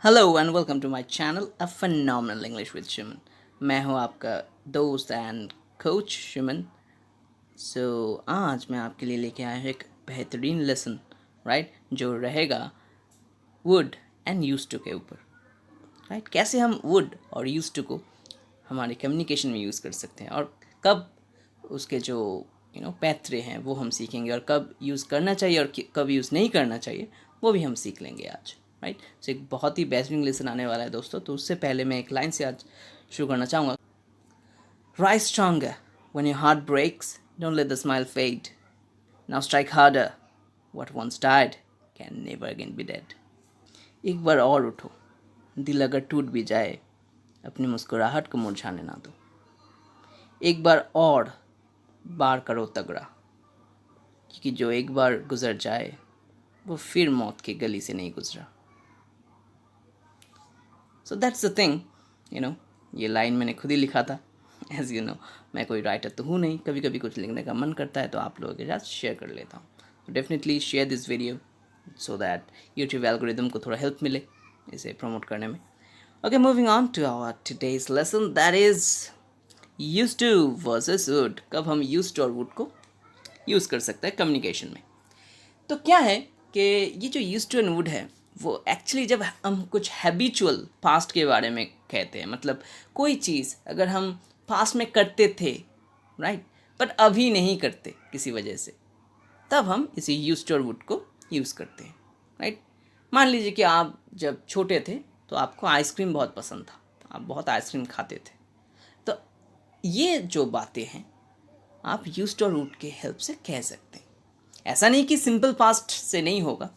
Hello and welcome to my channel a phenomenal English with शिमन। मैं हूं आपका दोस्त एंड कोच शिमन। सो आज मैं आपके लिए लेके आया हूं एक बेहतरीन लेसन, राइट, जो रहेगा वुड एंड यूज टू के ऊपर। राइट, कैसे हम वुड और यूज टू को हमारे कम्युनिकेशन में यूज़ कर सकते हैं और कब उसके जो पैतरे हैं वो हम सीखेंगे, और कब यूज़ करना चाहिए और कब यूज़ नहीं करना चाहिए वो भी हम सीख लेंगे आज। राइट, सो एक बहुत ही बेहतरीन लेसन आने वाला है दोस्तों। तो उससे पहले मैं एक लाइन से आज शुरू करना चाहूँगा। Rise stronger when your heart breaks, don't let the smile fade, now strike harder, what once died can never again be dead. एक बार और उठो, दिल अगर टूट भी जाए अपनी मुस्कुराहट को मुरझाने ना दो। एक बार और बार करो तगड़ा, क्योंकि जो एक बार गुजर जाए वो फिर मौत की गली से नहीं गुजरा। So that's the thing, you know ये लाइन मैंने खुद ही लिखा था। एज यू नो, मैं कोई राइटर तो हूँ नहीं, कभी कभी कुछ लिखने का मन करता है तो आप लोगों के साथ शेयर कर लेता हूँ। Definitely share this video so that YouTube algorithm को थोड़ा हेल्प मिले इसे प्रमोट करने में। Okay, moving on to our today's lesson, that is use to versus would. कब हम यूज टू और वुड को यूज़ कर सकते हैं कम्युनिकेशन में। तो क्या है कि ये जो यूज टू एंड वुड है वो एक्चुअली जब हम कुछ हैबिचुअल पास्ट के बारे में कहते हैं, मतलब कोई चीज़ अगर हम पास्ट में करते थे, राइट, बट अभी नहीं करते किसी वजह से, तब हम इसे यूज टू और वुड को यूज़ करते हैं। राइट, मान लीजिए कि आप जब छोटे थे तो आपको आइसक्रीम बहुत पसंद था, आप बहुत आइसक्रीम खाते थे। तो ये जो बातें हैं आप यूज टू और वुड के हेल्प से कह सकते हैं। ऐसा नहीं कि सिंपल पास्ट से नहीं होगा,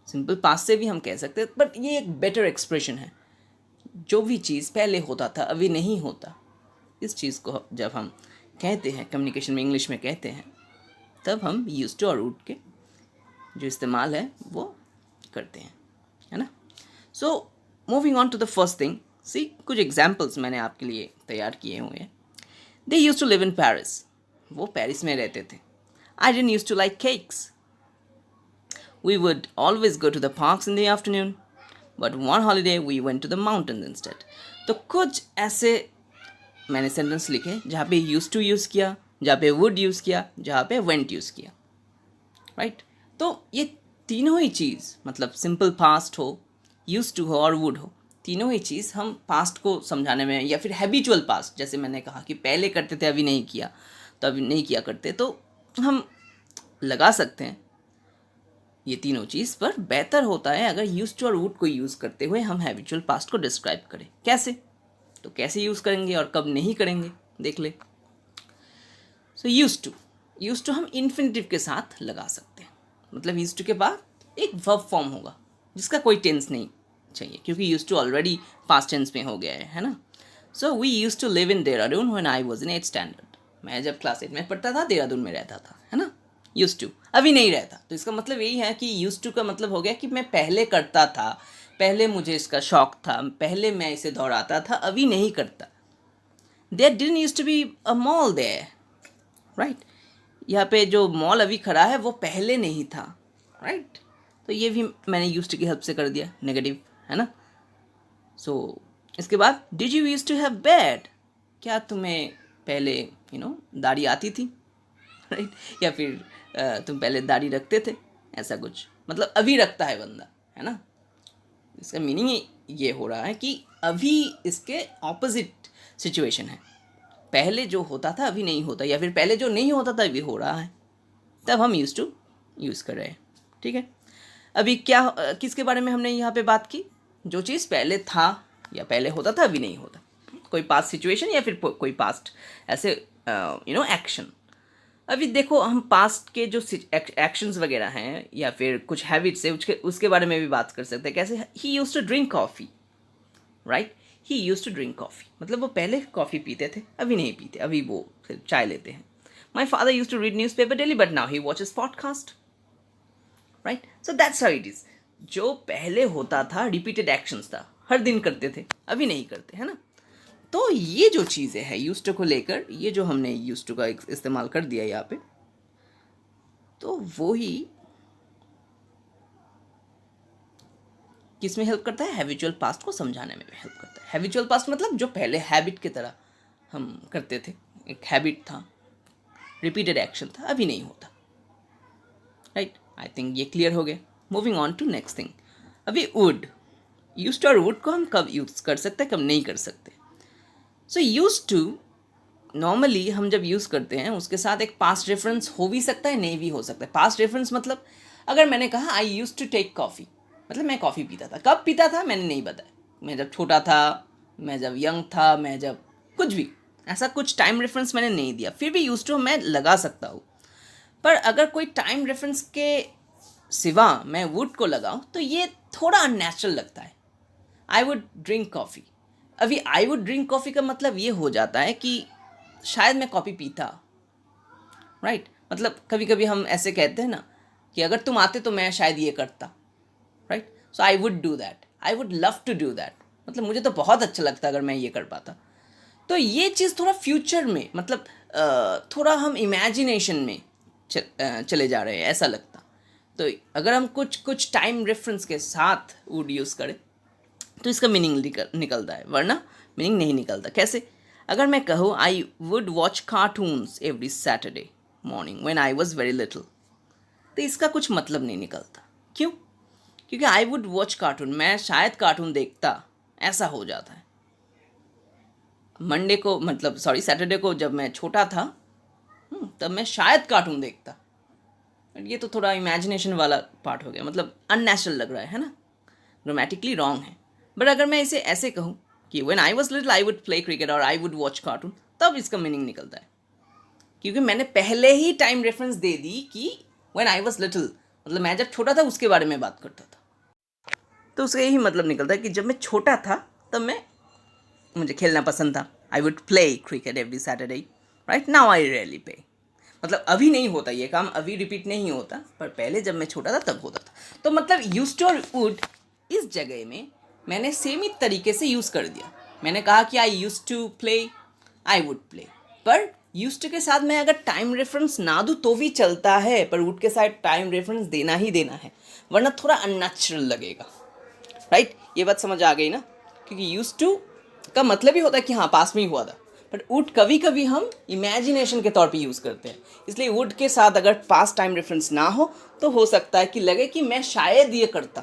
सिंपल पास्ट से भी हम कह सकते हैं, बट ये एक बेटर एक्सप्रेशन है। जो भी चीज़ पहले होता था अभी नहीं होता, इस चीज़ को जब हम कहते हैं कम्युनिकेशन में, इंग्लिश में कहते हैं, तब हम यूज टू और रूट के जो इस्तेमाल है वो करते हैं, है ना। So moving on to the first thing, see कुछ एग्जाम्पल्स मैंने आपके लिए तैयार किए हुए हैं। They use to live in Paris, वो पेरिस में रहते थे। I didn't use to like cakes, we would always go to the parks in the afternoon, but one holiday we went to the mountains instead. तो कुछ ऐसे मैंने sentence लिखे जहाँ पे यूज टू यूज़ किया, जहाँ पे वुड यूज़ किया, जहाँ पे वेंट यूज़ किया। राइट, तो ये तीनों ही चीज़, मतलब सिंपल पास्ट हो, यूज टू हो और वुड हो, तीनों ही चीज़ हम पास्ट को समझाने में, या फिर हैबिचुअल पास्ट, जैसे मैंने कहा कि पहले करते थे अभी नहीं किया, तो अभी नहीं किया करते, तो हम लगा सकते हैं ये तीनों चीज़। पर बेहतर होता है अगर यूज टू और वुड को यूज़ करते हुए हम हैबिचुअल पास्ट को डिस्क्राइब करें। कैसे? तो कैसे यूज़ करेंगे और कब नहीं करेंगे देख ले। सो यूज टू हम इन्फिनिटिव के साथ लगा सकते हैं, मतलब यूज टू के बाद एक वर्ब फॉर्म होगा जिसका कोई टेंस नहीं चाहिए, क्योंकि use to already past tense में हो गया है ना। So we use to live in Dehradun when I was in 8th standard. मैं जब क्लास 8 में पढ़ता था देहरादून में रहता था, है ना। यूज टू अभी नहीं रहता, तो इसका मतलब यही है कि यूज टू का मतलब हो गया कि मैं पहले करता था, पहले मुझे इसका शौक था, पहले मैं इसे दोहराता था, अभी नहीं करता। There didn't use to be a mall there, right. यहाँ पे जो मॉल अभी खड़ा है वो पहले नहीं था, राइट। तो ये भी मैंने यूज टू की हेल्प से कर दिया, नेगेटिव, है ना। सो इसके बाद did you use to have bed, क्या तुम्हें पहले दाढ़ी आती थी, राइट, या फिर तुम पहले दाढ़ी रखते थे, ऐसा कुछ, मतलब अभी रखता है बंदा, है ना। इसका मीनिंग ये हो रहा है कि अभी इसके ऑपोजिट सिचुएशन है, पहले जो होता था अभी नहीं होता, या फिर पहले जो नहीं होता था अभी हो रहा है, तब हम यूज टू यूज़ कर रहे हैं। ठीक है, अभी क्या किसके बारे में हमने यहाँ पे बात की, जो चीज़ पहले था या पहले होता था अभी नहीं होता, कोई पास्ट सिचुएशन या फिर कोई पास्ट ऐसे एक्शन। अभी देखो, हम पास्ट के जो एक्शंस वगैरह हैं या फिर कुछ हैबिट्स है उसके बारे में भी बात कर सकते हैं। कैसे? He use to drink coffee, right, he use to drink coffee, मतलब वो पहले कॉफ़ी पीते थे, अभी नहीं पीते, अभी वो सिर्फ चाय लेते हैं। My father use to read newspaper daily but now he watches podcast, right. So that's how it is. जो पहले होता था रिपीटेड एक्शंस था, हर दिन करते थे, अभी नहीं करते, है ना। तो ये जो चीज़ें हैं यूज टू को लेकर, ये जो हमने यूज टू का इस्तेमाल कर दिया यहाँ पे, तो वो ही किस में हेल्प करता है? हैबिचुअल पास्ट को समझाने में हेल्प करता है। हैबिचुअल पास्ट मतलब जो पहले हैबिट की तरह हम करते थे, एक हैबिट था, रिपीटेड एक्शन था, अभी नहीं होता। राइट, आई थिंक ये क्लियर हो गया। Moving on to next thing. अभी वुड, यूज्ड और वुड को हम कब यूज़ कर सकते हैं, कब नहीं कर सकते? सो यूज्ड टू नॉर्मली हम जब यूज़ करते हैं उसके साथ एक पास्ट रेफरेंस हो भी सकता है, नहीं भी हो सकता है। पास्ट रेफरेंस मतलब अगर मैंने कहा आई यूज टू टेक कॉफ़ी, मतलब मैं कॉफ़ी पीता था। कब पीता था मैंने नहीं बताया, मैं जब छोटा था, मैं जब यंग था, मैं जब कुछ भी, ऐसा कुछ टाइम रेफरेंस मैंने नहीं दिया, फिर भी यूज टू मैं लगा सकता हूँ। पर अगर कोई टाइम रेफरेंस के सिवा मैं वुड को लगाऊँ तो ये थोड़ा अननेचुरल लगता है। आई वुड ड्रिंक कॉफ़ी, अभी आई वुड ड्रिंक कॉफ़ी का मतलब ये हो जाता है कि शायद मैं कॉफ़ी पीता। राइट, मतलब कभी कभी हम ऐसे कहते हैं ना कि अगर तुम आते तो मैं शायद ये करता। Right, so I would do that, I would love to do that, मतलब मुझे तो बहुत अच्छा लगता अगर मैं ये कर पाता। तो ये चीज़ थोड़ा फ्यूचर में, मतलब थोड़ा हम इमेजिनेशन में चले जा रहे हैं ऐसा लगता। तो अगर हम कुछ टाइम रेफरेंस के साथ वुड यूज़ करें तो इसका मीनिंग निकलता है, वरना मीनिंग नहीं निकलता। कैसे? अगर मैं कहूँ I would watch cartoons every Saturday morning when I was very little, तो इसका कुछ मतलब नहीं निकलता। क्यों? क्योंकि आई वुड वॉच कार्टून, मैं शायद कार्टून देखता, ऐसा हो जाता है। मंडे को, मतलब सॉरी सैटरडे को जब मैं छोटा था तब मैं शायद कार्टून देखता। ये तो थोड़ा इमेजिनेशन वाला पार्ट हो गया, मतलब अननेचुरल लग रहा है ना, ग्रामेटिकली रॉन्ग है। बट अगर मैं इसे ऐसे कहूँ कि when I was little I would play cricket और आई वुड वॉच कार्टून, तब इसका मीनिंग निकलता है। क्योंकि मैंने पहले ही टाइम रेफरेंस दे दी कि व्हेन आई वॉज लिटिल, मतलब मैं जब छोटा था उसके बारे में बात करता था। तो उसका यही मतलब निकलता है कि जब मैं छोटा था तब मुझे खेलना पसंद था। आई would play cricket every Saturday, right now I really play. मतलब अभी नहीं होता ये काम, अभी रिपीट नहीं होता, पर पहले जब मैं छोटा था तब होता था। तो मतलब यूज्ड टू और वुड इस जगह में मैंने सेम ही तरीके से यूज़ कर दिया। मैंने कहा कि I used to play, I would play, पर यूज्ड टू के साथ मैं अगर टाइम रेफरेंस ना दूँ तो भी चलता है, पर वुड के साथ टाइम रेफरेंस देना ही देना है, वरना थोड़ा अननेचुरल लगेगा। राइट, ये बात समझ आ गई ना? क्योंकि यूज्ड टू का मतलब ही होता है कि हाँ पास में ही हुआ था, बट वुड कभी कभी हम इमेजिनेशन के तौर पे यूज़ करते हैं। इसलिए वुड के साथ अगर पास्ट टाइम रेफरेंस ना हो तो हो सकता है कि लगे कि मैं शायद ये करता,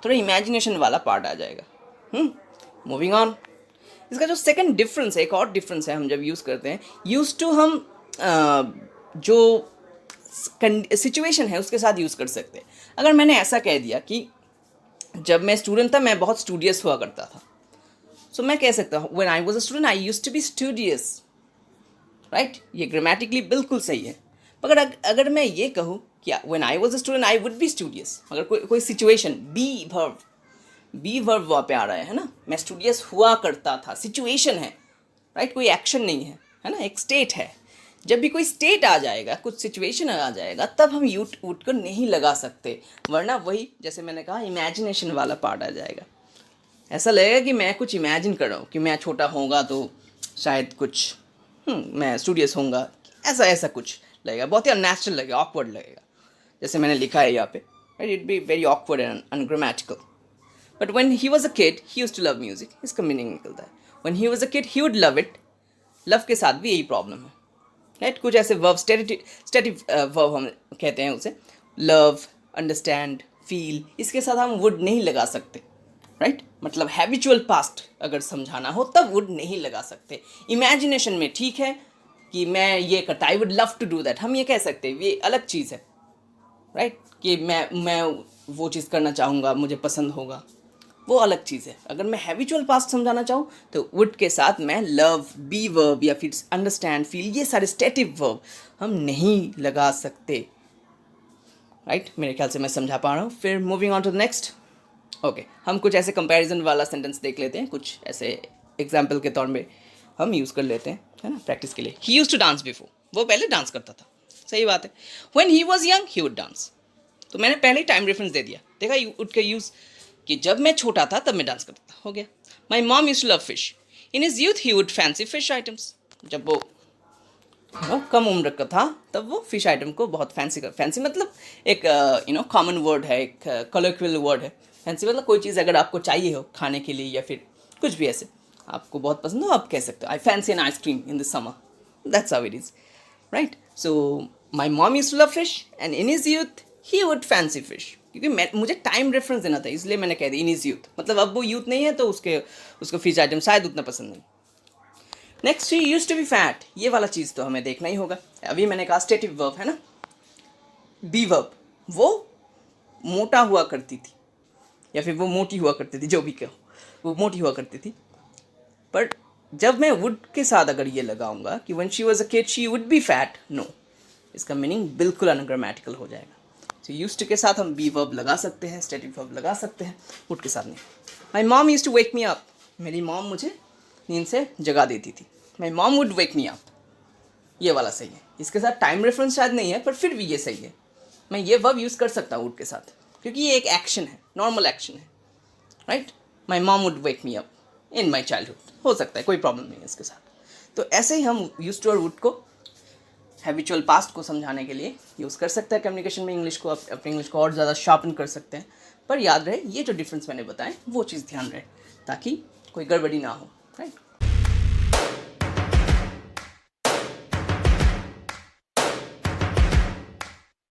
थोड़ा इमेजिनेशन वाला पार्ट आ जाएगा। Moving on. इसका जो सेकंड डिफरेंस है, एक और डिफरेंस है, हम जब यूज़ करते हैं यूज़ टू हम जो सिचुएशन है उसके साथ यूज़ कर सकते हैं। अगर मैंने ऐसा कह दिया कि जब मैं स्टूडेंट था मैं बहुत स्टूडियस हुआ करता था, सो मैं कह सकता हूँ when I was a student I used to be studious. Right, ये ग्रामेटिकली बिल्कुल सही है। मगर अगर मैं ये कहूँ कि when I was a student I would be studious, अगर कोई सिचुएशन, बी वर्ब वहाँ पे आ रहा है ना, मैं स्टूडियस हुआ करता था, सिचुएशन है। राइट, कोई एक्शन नहीं है ना, एक स्टेट है। जब भी कोई स्टेट आ जाएगा, कुछ सिचुएशन आ जाएगा, तब हम यूट वुड को नहीं लगा सकते, वरना वही जैसे मैंने कहा इमेजिनेशन वाला पार्ट आ जाएगा। ऐसा लगेगा कि मैं कुछ इमेजिन कर रहा हूँ कि मैं छोटा होऊंगा तो शायद कुछ मैं स्टूडियस होऊंगा, ऐसा ऐसा कुछ लगेगा, बहुत ही अननेचुरल लगेगा, ऑकवर्ड लगेगा। जैसे मैंने लिखा है यहाँ पे, it be very awkward and ungrammatical. But when he was a kid he used to love music, इसका मीनिंग निकलता है when he was a kid he would love it. Love के साथ भी यही प्रॉब्लम है। राइट, कुछ ऐसे वर्ब, स्टेटिव वर्ब हम कहते हैं उसे, लव, अंडरस्टैंड, फील, इसके साथ हम वुड नहीं लगा सकते। राइट, मतलब हैबिचुअल पास्ट अगर समझाना हो तब वुड नहीं लगा सकते। इमेजिनेशन में ठीक है कि मैं ये करता, I would love to do that, हम ये कह सकते हैं, ये अलग चीज़ है। राइट, कि मैं वो चीज़ करना चाहूँगा, मुझे पसंद होगा, वो अलग चीज़ है। अगर मैं हैबिचुअल पास्ट समझाना चाहूँ तो वुड के साथ मैं लव, बी वर्ब या फिर अंडरस्टैंड, फील, ये सारे स्टेटिव वर्ब हम नहीं लगा सकते। राइट, मेरे ख्याल से मैं समझा पा रहा हूँ। फिर moving on to the next. Okay, हम कुछ ऐसे कंपैरिजन वाला सेंटेंस देख लेते हैं, कुछ ऐसे एग्जाम्पल के तौर में हम यूज़ कर लेते हैं, है ना, प्रैक्टिस के लिए। He used to dance before, वो पहले डांस करता था, सही बात है। When he was young he would dance, तो मैंने पहले ही टाइम रेफरेंस दे दिया, देखा वुड का यूज़ कि जब मैं छोटा था तब मैं डांस करता था, हो गया। My mom used to love fish, in his youth he would fancy fish items, जब वो कम उम्र का था तब वो फिश आइटम को बहुत फैंसी मतलब एक कॉमन वर्ड है, एक कॉलोक्वियल वर्ड है फैंसी मतलब कोई चीज़ अगर आपको चाहिए हो खाने के लिए या फिर कुछ भी ऐसे आपको बहुत पसंद हो, आप कह सकते हो I fancy an ice cream in this summer, that's how it is, right. So my mom used to love fish and in his youth he would fancy fish, क्योंकि मुझे टाइम रेफरेंस देना था, इसलिए मैंने कह दिया इन हिज यूथ, मतलब अब वो यूथ नहीं है तो उसको फिश आइटम शायद उतना पसंद नहीं. Next he used to be fat, ये वाला चीज़ तो हमें देखना ही होगा. अभी मैंने कहा स्टेटिव वर्ब है ना, बी वर्ब, वो मोटा हुआ करती थी या फिर वो मोटी हुआ करती थी, जो भी कहो, वो मोटी हुआ करती थी. पर जब मैं वुड के साथ अगर ये लगाऊंगा कि when she was a kid she would be fat, no, इसका मीनिंग बिल्कुल अनग्रामेटिकल हो जाएगा. तो यूज्ड टू के साथ हम बी वर्ब लगा सकते हैं, स्टेटिव वर्ब लगा सकते हैं, वुड के साथ नहीं. My mom used to wake me up, मेरी मॉम मुझे नींद से जगा देती थी. My mom would wake me up, ये वाला सही है. इसके साथ टाइम रेफरेंस शायद नहीं है पर फिर भी ये सही है. मैं ये वर्ब यूज़ कर सकता हूँ वुड के साथ क्योंकि ये एक एक्शन है, नॉर्मल एक्शन है, right. My mom would wake me up in my childhood, हो सकता है, कोई प्रॉब्लम नहीं है इसके साथ. तो ऐसे ही हम यूज्ड टू और वुड को हैबिचुअल पास्ट को समझाने के लिए यूज़ कर सकते हैं कम्युनिकेशन में. इंग्लिश को अपनी इंग्लिश को और ज़्यादा शार्पन कर सकते हैं. पर याद रहे ये जो डिफरेंस मैंने बताए वो चीज़ ध्यान रहे ताकि कोई गड़बड़ी ना हो, राइट.